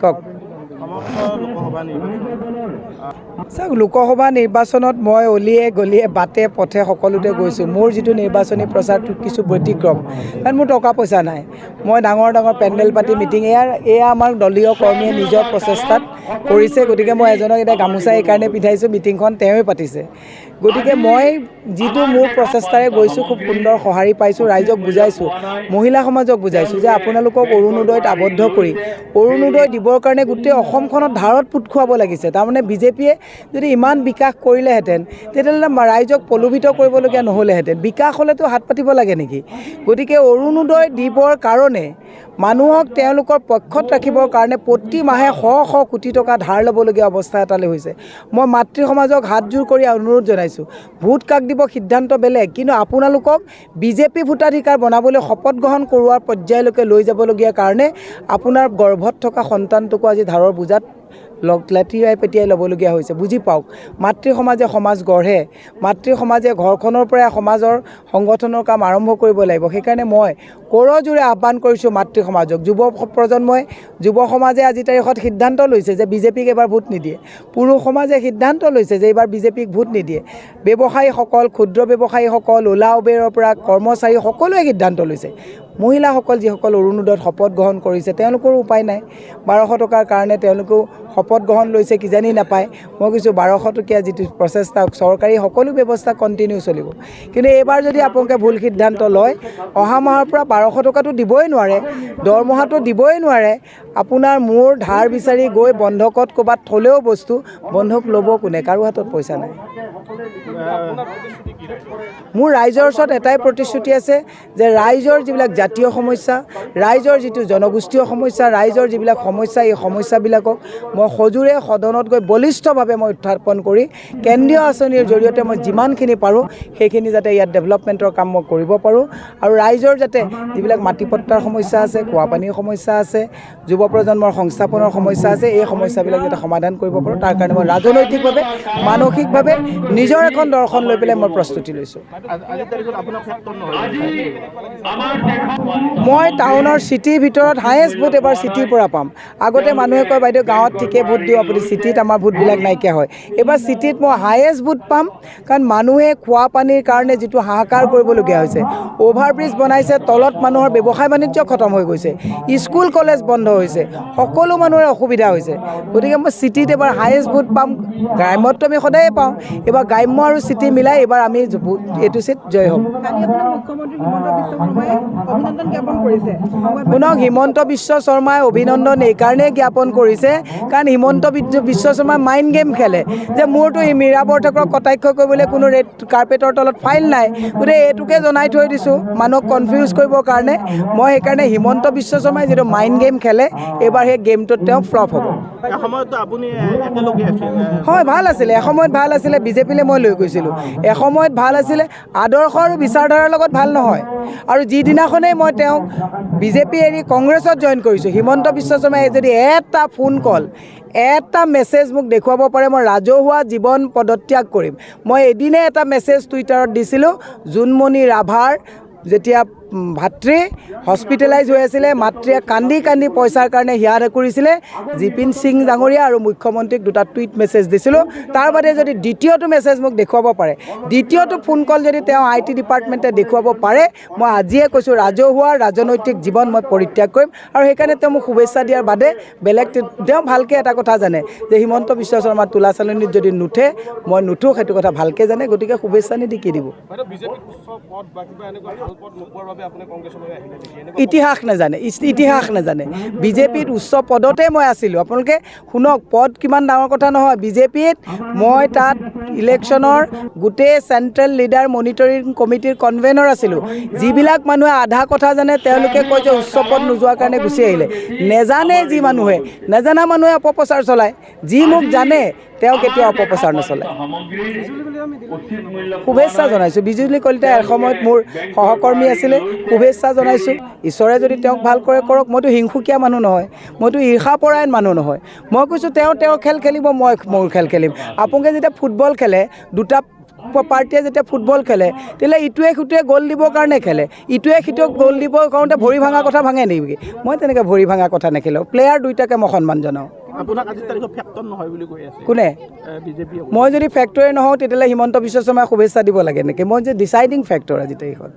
কওক। চাওক, লোকসভা নিৰ্বাচনত মই অলিয়ে গলিয়ে বাটে পথে সকলোতে গৈছোঁ। মোৰ যিটো নিৰ্বাচনী প্ৰচাৰ কিছু ব্যতিক্ৰম, কাৰণ মোৰ টকা পইচা নাই। মই ডাঙৰ ডাঙৰ পেণ্ডেল পাতি মিটিং এয়া আমাৰ দলীয় কৰ্মীয়ে নিজৰ প্ৰচেষ্টাত কৰিছে। গতিকে মই এজনক এতিয়া গামোচা এইকাৰণে পিন্ধাইছোঁ, মিটিংখন তেওঁৱে পাতিছে। গতিকে মই যিটো মোৰ প্ৰচেষ্টাৰে গৈছোঁ, খুব সুন্দৰ সঁহাৰি পাইছোঁ। ৰাইজক বুজাইছোঁ, মহিলা সমাজক বুজাইছোঁ যে আপোনালোকক অৰুণোদয়ত আবদ্ধ কৰি অৰুণোদয় দিবৰ কাৰণে গোটেই অসমখনত ধাৰত পোত খুৱাব লাগিছে। তাৰমানে বিজেপিয়ে যদি ইমান বিকাশ কৰিলেহেঁতেন তেতিয়াহ'লে ৰাইজক প্ৰলোভিত কৰিবলগীয়া নহ'লেহেঁতেন। বিকাশ হ'লেতো হাত পাতিব লাগে নেকি? গতিকে অৰুণোদয় দিবৰ কাৰণে মানুহক তেওঁলোকৰ পক্ষত ৰাখিবৰ কাৰণে প্ৰতি মাহে শ শ কোটি টকা ধাৰ ল'বলগীয়া অৱস্থা এটালৈ হৈছে। মই মাতৃ সমাজক হাতযোৰ কৰি অনুৰোধ জনাইছোঁ, ভোট কাক দিব সিদ্ধান্ত বেলেগ, কিন্তু আপোনালোকক বিজেপি ভোটাধিকাৰ বনাবলৈ শপত গ্ৰহণ কৰোৱাৰ পৰ্যায়লৈকে লৈ যাবলগীয়া কাৰণে আপোনাৰ গৰ্ভত থকা সন্তানটোকো আজি ধাৰৰ বোজাত লেটিয়াই পেটিয়াই ল'বলগীয়া হৈছে। বুজি পাওক, মাতৃ সমাজে সমাজ গঢ়ে, মাতৃ সমাজে ঘৰখনৰ পৰাই সমাজৰ সংগঠনৰ কাম আৰম্ভ কৰিব লাগিব। সেইকাৰণে মই কৰজোৰে আহ্বান কৰিছোঁ মাতৃ সমাজক, যুৱ প্ৰজন্মই, যুৱ সমাজে আজি তাৰিখত সিদ্ধান্ত লৈছে যে বিজেপিক এবাৰ ভোট নিদিয়ে। পুৰুষ সমাজে সিদ্ধান্ত লৈছে যে এইবাৰ বিজেপিক ভোট নিদিয়ে। ব্যৱসায়ীসকল, ক্ষুদ্ৰ ব্যৱসায়ীসকল, ওলা উবেৰৰ পৰা কৰ্মচাৰী সকলোৱে সিদ্ধান্ত লৈছে। মহিলাসকল যিসকল অৰুণোদয়ত শপত গ্ৰহণ কৰিছে তেওঁলোকৰো উপায় নাই। 1200 টকাৰ কাৰণে তেওঁলোকেও শপত গ্ৰহণ লৈছে, কিজানি নাপায়। মই কৈছোঁ 1200 টকীয়া যিটো প্ৰচেষ্টা চৰকাৰী সকলো ব্যৱস্থা কণ্টিনিউ চলিব। কিন্তু এইবাৰ যদি আপোনালোকে ভুল সিদ্ধান্ত লয়, অহা মাহৰ পৰা 1200 টকাটো দিবই নোৱাৰে, দৰমহাটো দিবই নোৱাৰে। আপোনাৰ মোৰ ধাৰ বিচাৰি গৈ বন্ধকত ক'ৰবাত থ'লেও বস্তু, বন্ধক ল'ব কোনে? কাৰো হাতত পইচা নাই। মোৰ ৰাইজৰ ওচৰত এটাই প্ৰতিশ্ৰুতি আছে যে ৰাইজৰ যিবিলাক জাতীয় সমস্যা, ৰাইজৰ যিটো জনগোষ্ঠীয় সমস্যা, ৰাইজৰ যিবিলাক সমস্যা, এই সমস্যাবিলাকক মই সজোৰে সদনত গৈ বলিষ্ঠভাৱে মই উত্থাপন কৰি কেন্দ্ৰীয় আঁচনিৰ জৰিয়তে মই যিমানখিনি পাৰোঁ সেইখিনি যাতে ইয়াত ডেভেলপমেণ্টৰ কাম মই কৰিব পাৰোঁ। আৰু ৰাইজৰ যাতে যিবিলাক মাটিপট্টাৰ সমস্যা আছে, খোৱাপানীৰ সমস্যা আছে, যুৱ প্ৰজন্মৰ সংস্থাপনৰ সমস্যা আছে, এই সমস্যাবিলাক যাতে সমাধান কৰিব পাৰোঁ, তাৰ কাৰণে মই ৰাজনৈতিকভাৱে, মানসিকভাৱে নিজৰ এখন দৰ্শন লৈ পেলাই মই প্ৰস্তুতি লৈছোঁ। মই টাউনৰ চিটিৰ ভিতৰত হায়েষ্ট ভোট এবাৰ চিটিৰ পৰা পাম। আগতে মানুহে কয় বাইদেউ গাঁৱত ঠিকে ভোট দিওঁ, আপুনি চিটিত আমাৰ ভোটবিলাক নাইকিয়া হয়। এইবাৰ চিটিত মই হায়েষ্ট ভোট পাম, কাৰণ মানুহে খোৱা পানীৰ কাৰণে যিটো হাহাকাৰ কৰিবলগীয়া হৈছে। অভাৰব্ৰিজ বনাইছে, তলত মানুহৰ ব্যৱসায় বাণিজ্য খতম হৈ গৈছে, স্কুল কলেজ বন্ধ হৈছে, সকলো মানুহৰে অসুবিধা হৈছে। গতিকে মই চিটিত এবাৰ হায়েষ্ট ভোট পাম। গ্ৰাম্যততো আমি সদায়ে পাওঁ, এইবাৰ গ্ৰাম্য আৰু চিটি মিলাই এইবাৰ আমি এইটো চিট জয় হ'ম। শুনক, হিমন্ত বিশ্ব শৰ্মাই অভিনন্দন এইকাৰণেই জ্ঞাপন কৰিছে কাৰণ হিমন্ত বিশ্ব শৰ্মাই মাইণ্ড গেম খেলে যে মোৰতো মীৰা বৰঠাকুৰক কটাক্ষ কৰিবলৈ কোনো ৰেড কাৰ্পেটৰ তলত ফাইল নাই। গতিকে এইটোকে জনাই থৈ দিছোঁ মানুহক কনফিউজ কৰিবৰ কাৰণে। মই সেইকাৰণে হিমন্ত বিশ্ব শৰ্মাই যিটো মাইণ্ড গেম খেলে, এইবাৰ সেই গেমটোত তেওঁ ফ্লপ হ'ব। হয়, ভাল আছিলে, এসময়ত ভাল আছিলে, বিজেপিলৈ মই লৈ গৈছিলোঁ। এসময়ত ভাল আছিলে, আদৰ্শ আৰু বিচাৰধাৰাৰ লগত ভাল নহয়। আৰু যিদিনাখনেই মই তেওঁক বিজেপি এৰি কংগ্ৰেছত জইন কৰিছোঁ, হিমন্ত বিশ্ব শৰ্মাই যদি এটা ফোন কল, এটা মেছেজ মোক দেখুৱাব পাৰে, মই ৰাজহুৱা জীৱন পদত্যাগ কৰিম। মই এদিনে এটা মেছেজ টুইটাৰত দিছিলোঁ, জোনমণি ৰাভাৰ যেতিয়া ভাতৃ হস্পিটেলাইজ হৈ আছিলে, মাতৃয়ে কান্দি কান্দি পইচাৰ কাৰণে হিয়া কৰিছিলে, জিপিন সিং ডাঙৰীয়া আৰু মুখ্যমন্ত্ৰীক দুটা টুইট মেছেজ দিছিলোঁ। তাৰ বাদে যদি দ্বিতীয়টো মেছেজ মোক দেখুৱাব পাৰে, দ্বিতীয়টো ফোন কল যদি তেওঁ IT ডিপাৰ্টমেণ্টে দেখুৱাব পাৰে, মই আজিয়ে কৈছোঁ ৰাজহুৱা ৰাজনৈতিক জীৱন মই পৰিত্যাগ কৰিম। আৰু সেইকাৰণে তেওঁ মোক শুভেচ্ছা দিয়াৰ বাদে বেলেগ, তেওঁ ভালকৈ এটা কথা জানে যে হিমন্ত বিশ্ব শৰ্মাৰ তোলা চালনীত যদি নুঠে মই নুঠোঁ, সেইটো কথা ভালকৈ জানে। গতিকে শুভেচ্ছা নিদি কি দিব? ইতিহাস নাজানে, ইতিহাস নাজানে। বিজেপিত উচ্চ পদতে মই আছিলোঁ। আপোনালোকে শুনক, পদ কিমান ডাঙৰ কথা নহয়। বিজেপিত মই তাত ইলেকশ্যনৰ গোটেই চেণ্ট্ৰেল লিডাৰ মনিটৰিং কমিটিৰ কনভেনৰ আছিলোঁ। যিবিলাক মানুহে আধা কথা জানে তেওঁলোকে কয় যে উচ্চ পদ নোযোৱাৰ কাৰণে গুচি আহিলে। নেজানে যি মানুহে, নেজানা মানুহে অপপ্ৰচাৰ চলায়। যি মোক জানে তেওঁ কেতিয়াও অপপ্ৰচাৰ নচলায়। শুভেচ্ছা জনাইছোঁ। বিজুলী কলিতা এসময়ত মোৰ সহকৰ্মী আছিলে, শুভেচ্ছা জনাইছোঁ। ঈশ্বৰে যদি তেওঁক ভাল কৰে কৰক। মইতো হিংসুকীয়া মানুহ নহয়, মইতো ঈৰ্ষাপৰায়ণ মানুহ নহয়। মই কৈছোঁ তেওঁ খেল খেলিব, মই মোৰ খেল খেলিম। আপোনালোকে যেতিয়া ফুটবল খেলে, দুটা পাৰ্টিয়ে যেতিয়া ফুটবল খেলে তেতিয়াহ'লে ইটোৱে সিটোৱে গ'ল দিবৰ কাৰণে খেলে, ইটোৱে সিটোক গ'ল দিব কাৰণতে ভৰি ভাঙা কথা ভাঙে নেকি? মই তেনেকৈ ভৰি ভাঙা কথা নেখেলোঁ, প্লেয়াৰ দুইটাকে মই সন্মান জনাওঁ। আপোনাক আজি তাৰিখত ফেক্টৰ নহয় বুলি কৈ আছে কোনে? বিজেপি। মই যদি ফেক্টৰে নহওঁ তেতিয়াহ'লে হিমন্ত বিশ্ব শৰ্মাই শুভেচ্ছা দিব লাগে নেকি? মই যে ডিচাইডিং ফেক্টৰ আজি তাৰিখত।